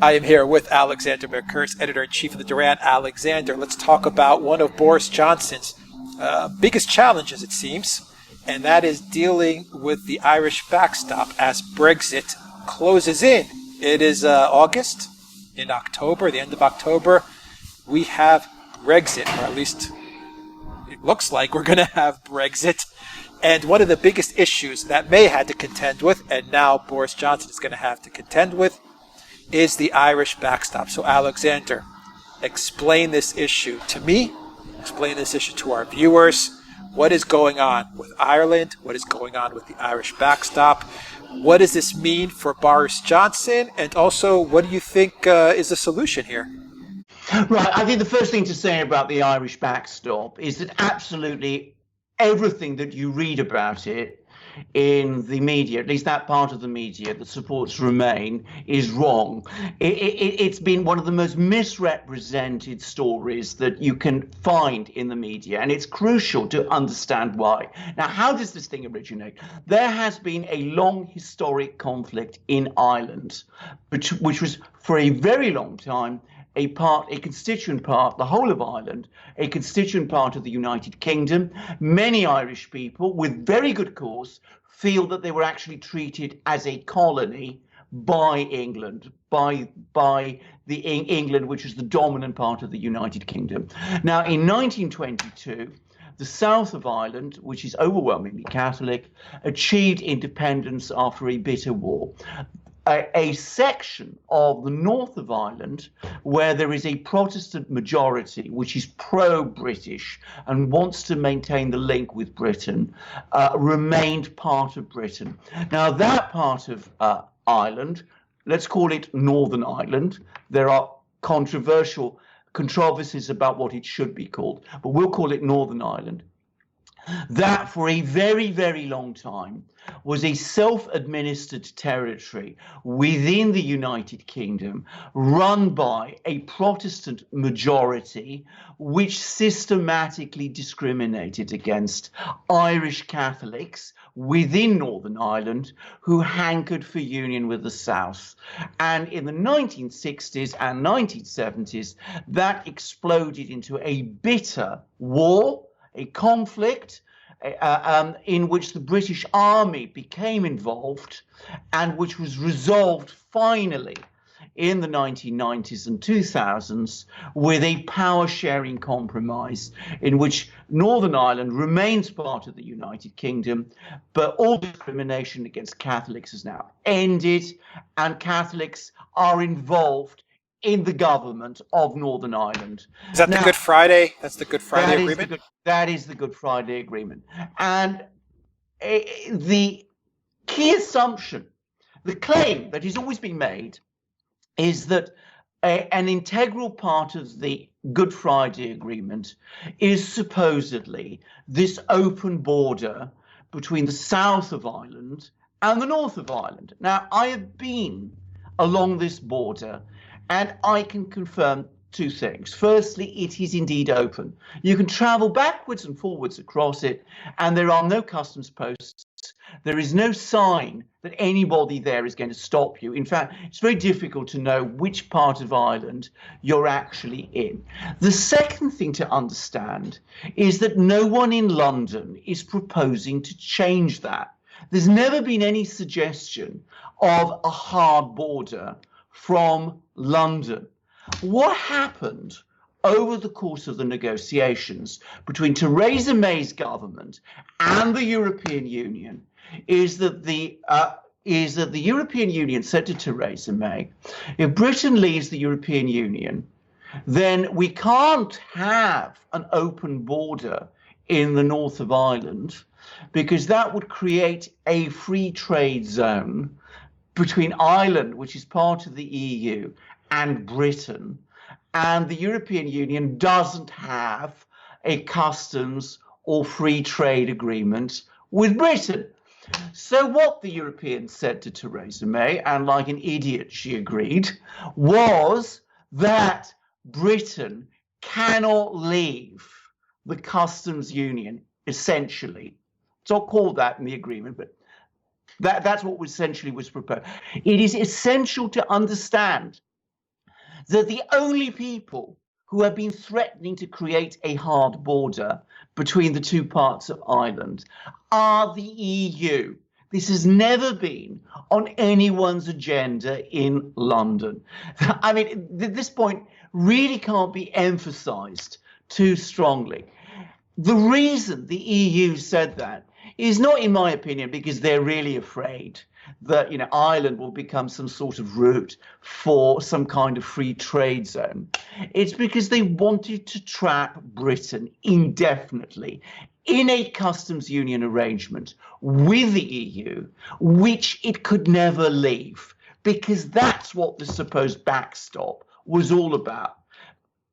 I am here with Alexander Mercouris, editor-in-chief of the Duran. Alexander, let's talk about one of Boris Johnson's biggest challenges, it seems, and that is dealing with the Irish backstop as Brexit closes in. It is August. In October, the end of October, we have Brexit, or at least it looks like we're going to have Brexit. And one of the biggest issues that May had to contend with, and now Boris Johnson is going to have to contend with, is the Irish backstop. So Alexander, explain this issue to me, explain this issue to our viewers. What is going on with Ireland? What is going on with the Irish backstop? What does this mean for Boris Johnson? And also, what do you think is the solution here? Right. I think the first thing to say about the Irish backstop is that absolutely everything that you read about it in the media, at least that part of the media that supports Remain, is wrong. It's been one of the most misrepresented stories that you can find in the media, and it's crucial to understand why. Now, how does this thing originate? There has been a long historic conflict in Ireland, which was for a very long time a constituent part, the whole of Ireland, a constituent part of the United Kingdom. Many Irish people, with very good cause, feel that they were actually treated as a colony by England, by the England, which is the dominant part of the United Kingdom. Now, in 1922, the south of Ireland, which is overwhelmingly Catholic, achieved independence after a bitter war. A section of the north of Ireland, where there is a Protestant majority, which is pro-British and wants to maintain the link with Britain, remained part of Britain. Now, that part of Ireland, let's call it Northern Ireland. There are controversies about what it should be called, but we'll call it Northern Ireland. That for a very, very long time was a self-administered territory within the United Kingdom run by a Protestant majority which systematically discriminated against Irish Catholics within Northern Ireland who hankered for union with the South. And in the 1960s and 1970s, that exploded into a bitter war, a conflict in which the British Army became involved and which was resolved finally in the 1990s and 2000s with a power-sharing compromise in which Northern Ireland remains part of the United Kingdom, but all discrimination against Catholics has now ended, and Catholics are involved in the government of Northern Ireland. Is that the Good Friday? That's the Good Friday Agreement? That is the Good Friday Agreement. And the key assumption, the claim that has always been made, is that an integral part of the Good Friday Agreement is supposedly this open border between the south of Ireland and the north of Ireland. Now, I have been along this border, and I can confirm two things. Firstly, it is indeed open. You can travel backwards and forwards across it, and there are no customs posts. There is no sign that anybody there is going to stop you. In fact, it's very difficult to know which part of Ireland you're actually in. The second thing to understand is that no one in London is proposing to change that. There's never been any suggestion of a hard border from London. What happened over the course of the negotiations between Theresa May's government and the European Union is that the European Union said to Theresa May, if Britain leaves the European Union, then we can't have an open border in the north of Ireland, because that would create a free trade zone between Ireland, which is part of the EU, and Britain. And the European Union doesn't have a customs or free trade agreement with Britain. So what the Europeans said to Theresa May, and like an idiot she agreed, was that Britain cannot leave the customs union, essentially. It's not called that in the agreement, but that's what essentially was proposed. It is essential to understand that the only people who have been threatening to create a hard border between the two parts of Ireland are the EU. This has never been on anyone's agenda in London. I mean, this point really can't be emphasized too strongly. The reason the EU said that is not, in my opinion, because they're really afraid that, you know, Ireland will become some sort of route for some kind of free trade zone. It's because they wanted to trap Britain indefinitely in a customs union arrangement with the EU, which it could never leave, because that's what the supposed backstop was all about.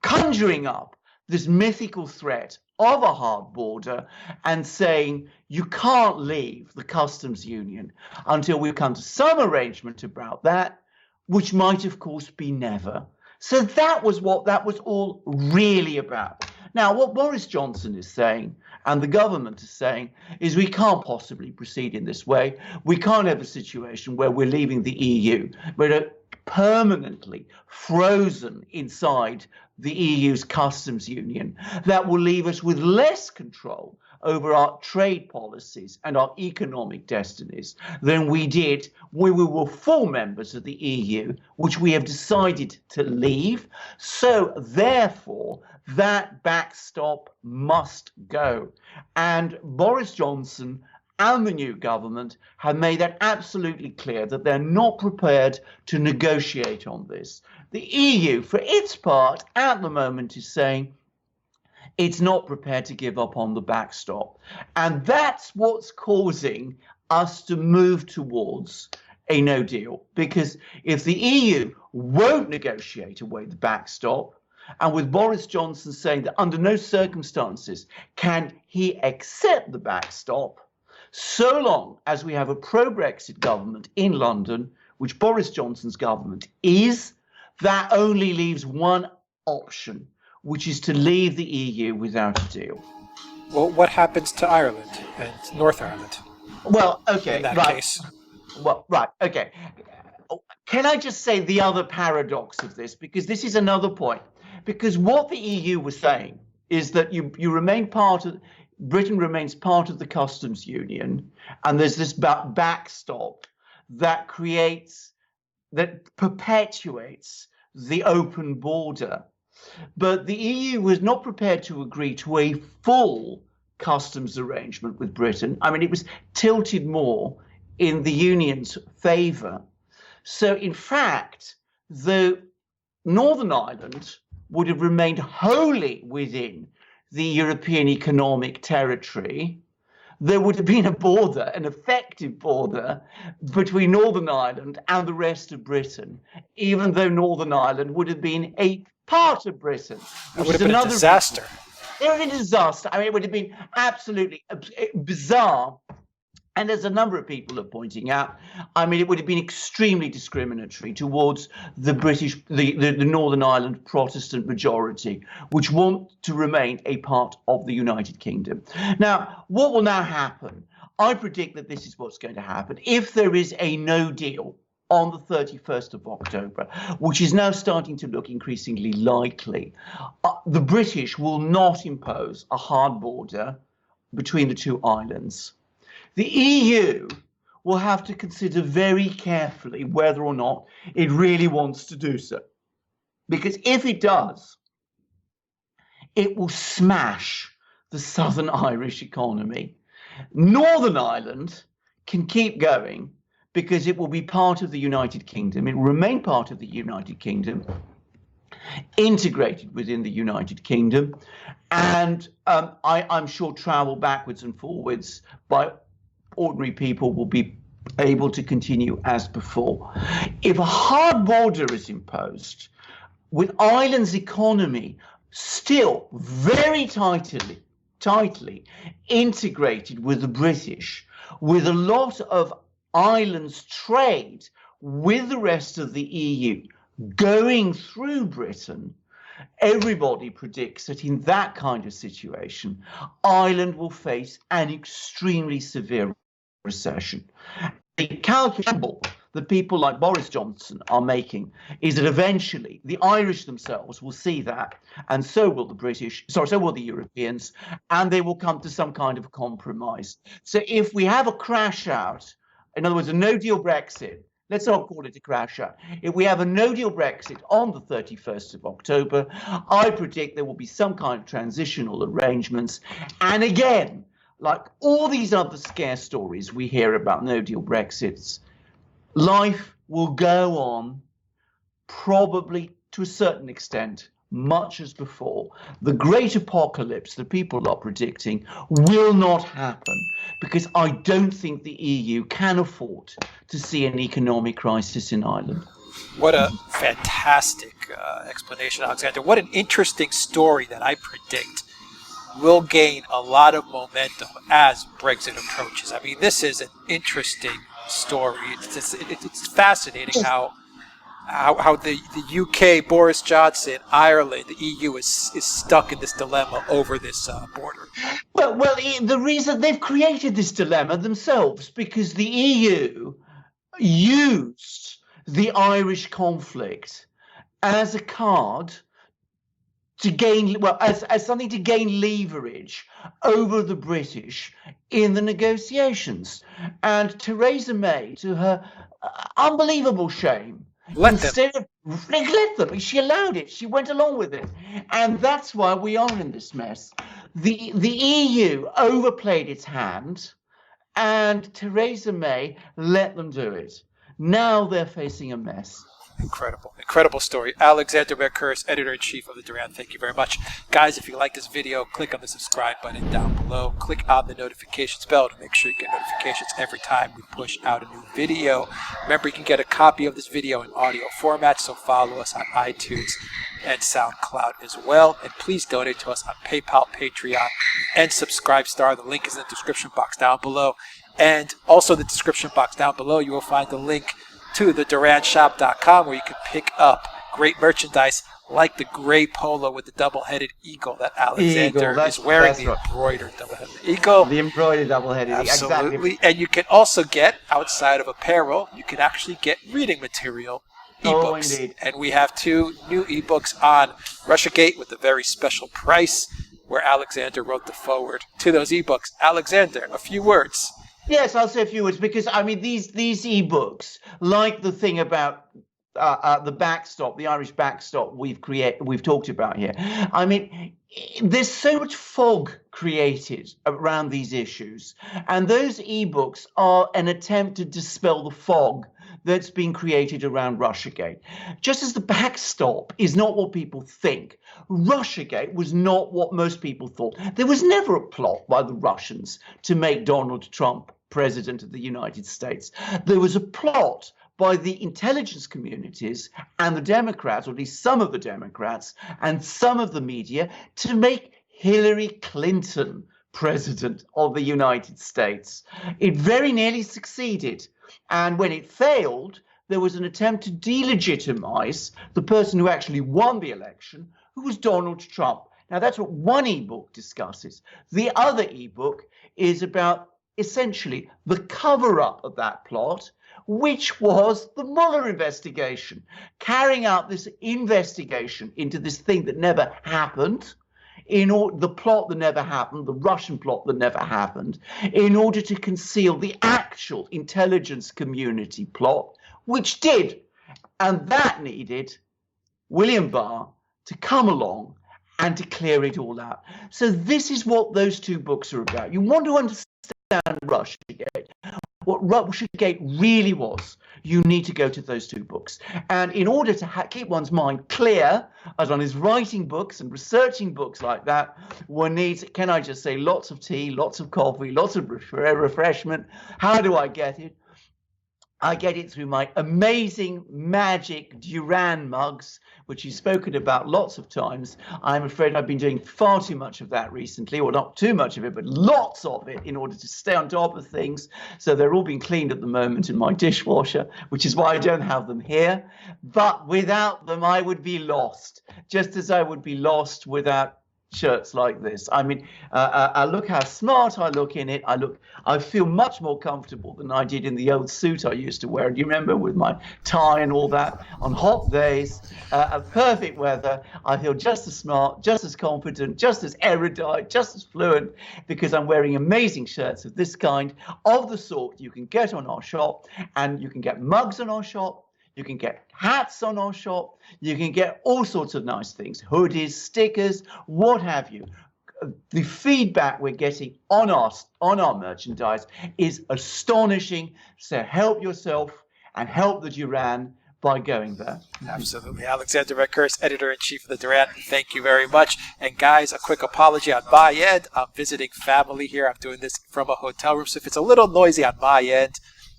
Conjuring up this mythical threat of a hard border and saying you can't leave the customs union until we come to some arrangement about that, which might of course be never. So that was what that was all really about. Now, what Boris Johnson is saying and the government is saying is we can't possibly proceed in this way. We can't have a situation where we're leaving the EU. We're permanently frozen inside the EU's customs union that will leave us with less control over our trade policies and our economic destinies than we did when we were full members of the EU, which we have decided to leave. So therefore, that backstop must go. And Boris Johnson and the new government have made that absolutely clear that they're not prepared to negotiate on this. The EU, for its part, at the moment is saying it's not prepared to give up on the backstop. And that's what's causing us to move towards a no deal. Because if the EU won't negotiate away the backstop, and with Boris Johnson saying that under no circumstances can he accept the backstop, so long as we have a pro-Brexit government in London, which Boris Johnson's government is, that only leaves one option, which is to leave the EU without a deal. Well, what happens to Ireland and North Ireland? Well, okay, in that right. case. Well, right, okay. Can I just say the other paradox of this? Because this is another point. Because what the EU was saying is that you remain part of, Britain remains part of the customs union, and there's this backstop that perpetuates the open border. But the EU was not prepared to agree to a full customs arrangement with Britain. I mean, it was tilted more in the union's favour. So, in fact, the Northern Ireland would have remained wholly within the European Economic Territory. There would have been a border, an effective border, between Northern Ireland and the rest of Britain, even though Northern Ireland would have been a part of Britain. It would have been a disaster. It would have been a disaster. I mean, it would have been absolutely bizarre. And as a number of people are pointing out, I mean, it would have been extremely discriminatory towards the Northern Ireland Protestant majority, which want to remain a part of the United Kingdom. Now, what will now happen? I predict that this is what's going to happen. If there is a no deal on the 31st of October, which is now starting to look increasingly likely, the British will not impose a hard border between the two islands. The EU will have to consider very carefully whether or not it really wants to do so. Because if it does, it will smash the Southern Irish economy. Northern Ireland can keep going because it will be part of the United Kingdom. It will remain part of the United Kingdom, integrated within the United Kingdom, and I'm sure travel backwards and forwards by ordinary people will be able to continue as before. If a hard border is imposed, with Ireland's economy still very tightly integrated with the British, with a lot of Ireland's trade with the rest of the EU going through Britain, everybody predicts that in that kind of situation, Ireland will face an extremely severe recession. The calculable that people like Boris Johnson are making is that eventually the Irish themselves will see that, and so will the British, sorry, so will the Europeans, and they will come to some kind of compromise. So if we have a crash out, in other words, a no-deal Brexit, let's not call it a crash out. If we have a no-deal Brexit on the 31st of October, I predict there will be some kind of transitional arrangements. And again, like all these other scare stories we hear about no-deal Brexits, life will go on, probably to a certain extent, much as before. The great apocalypse that people are predicting will not happen, because I don't think the EU can afford to see an economic crisis in Ireland. What a fantastic explanation, Alexander. What an interesting story that I predict will gain a lot of momentum as Brexit approaches. I mean, this is an interesting story. It's fascinating how the UK, Boris Johnson, Ireland, the EU is stuck in this dilemma over this border. Well, the reason they've created this dilemma themselves, because the EU used the Irish conflict as a card to gain, well, as something to gain leverage over the British in the negotiations. And Theresa May, to her unbelievable shame, let them. She allowed it. She went along with it. And that's why we are in this mess. The EU overplayed its hand, and Theresa May let them do it. Now they're facing a mess. Incredible story. Alexander Mercouris, editor-in-chief of the Duran. Thank you very much. Guys, if you like this video, click on the subscribe button down below. Click on the notifications bell to make sure you get notifications every time we push out a new video. Remember, you can get a copy of this video in audio format, so follow us on iTunes and Soundcloud as well. And please donate to us on PayPal, Patreon, and Subscribestar. The link is in the description box down below. And also in the description box down below, you will find the link to the duranshop.com, where you can pick up great merchandise like the gray polo with the double-headed eagle that Alexander is wearing, the embroidered double-headed eagle. The embroidered double-headed eagle, absolutely. Exactly. And you can also get, outside of apparel, you can actually get reading material, ebooks. Oh, indeed. And we have 2 new ebooks on Russiagate with a very special price, where Alexander wrote the foreword to those ebooks. Alexander, a few words. Yes, I'll say a few words, because I mean these ebooks, like the thing about the backstop, the Irish backstop we've talked about here. I mean, there's so much fog created around these issues, and those ebooks are an attempt to dispel the fog that's been created around Russiagate. Just as the backstop is not what people think, Russiagate was not what most people thought. There was never a plot by the Russians to make Donald Trump president of the United States. There was a plot by the intelligence communities and the Democrats, or at least some of the Democrats and some of the media, to make Hillary Clinton president of the United States. It very nearly succeeded. And when it failed, there was an attempt to delegitimize the person who actually won the election, who was Donald Trump. Now, that's what one ebook discusses. The other ebook is about essentially the cover-up of that plot, which was the Mueller investigation, carrying out this investigation into this thing that never happened, the plot that never happened, the Russian plot that never happened, in order to conceal the actual intelligence community plot, which did. And that needed William Barr to come along and to clear it all out. So this is what those 2 books are about. You want to understand Russiagate, what Russiagate really was, you need to go to those 2 books. And in order to keep one's mind clear, as one is writing books and researching books like that, one needs, can I just say, lots of tea, lots of coffee, lots of refreshment. How do I get it? I get it through my amazing magic Duran mugs, which you've spoken about lots of times. I'm afraid I've been doing far too much of that recently, or not too much of it, but lots of it, in order to stay on top of things. So they're all being cleaned at the moment in my dishwasher, which is why I don't have them here. But without them, I would be lost, just as I would be lost without shirts like this. I mean, I look how smart I look in it. I feel much more comfortable than I did in the old suit I used to wear. Do you remember, with my tie and all that? On hot days, perfect weather, I feel just as smart, just as confident, just as erudite, just as fluent, because I'm wearing amazing shirts of this kind, of the sort you can get on our shop, and you can get mugs on our shop. You can get hats on our shop. You can get all sorts of nice things, hoodies, stickers, what have you. The feedback we're getting on our merchandise is astonishing. So help yourself and help the Duran by going there. Absolutely. Alexander Mercouris, editor-in-chief of the Duran, thank you very much. And guys, a quick apology on my end. I'm visiting family here. I'm doing this from a hotel room, so if it's a little noisy on my end,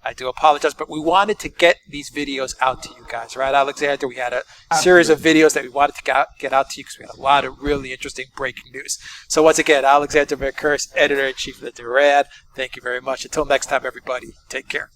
I do apologize, but we wanted to get these videos out to you guys, right, Alexander? We had a series of videos that we wanted to get out to you because we had a lot of really interesting breaking news. So once again, Alexander Mercouris, editor-in-chief of the Duran, thank you very much. Until next time, everybody, take care.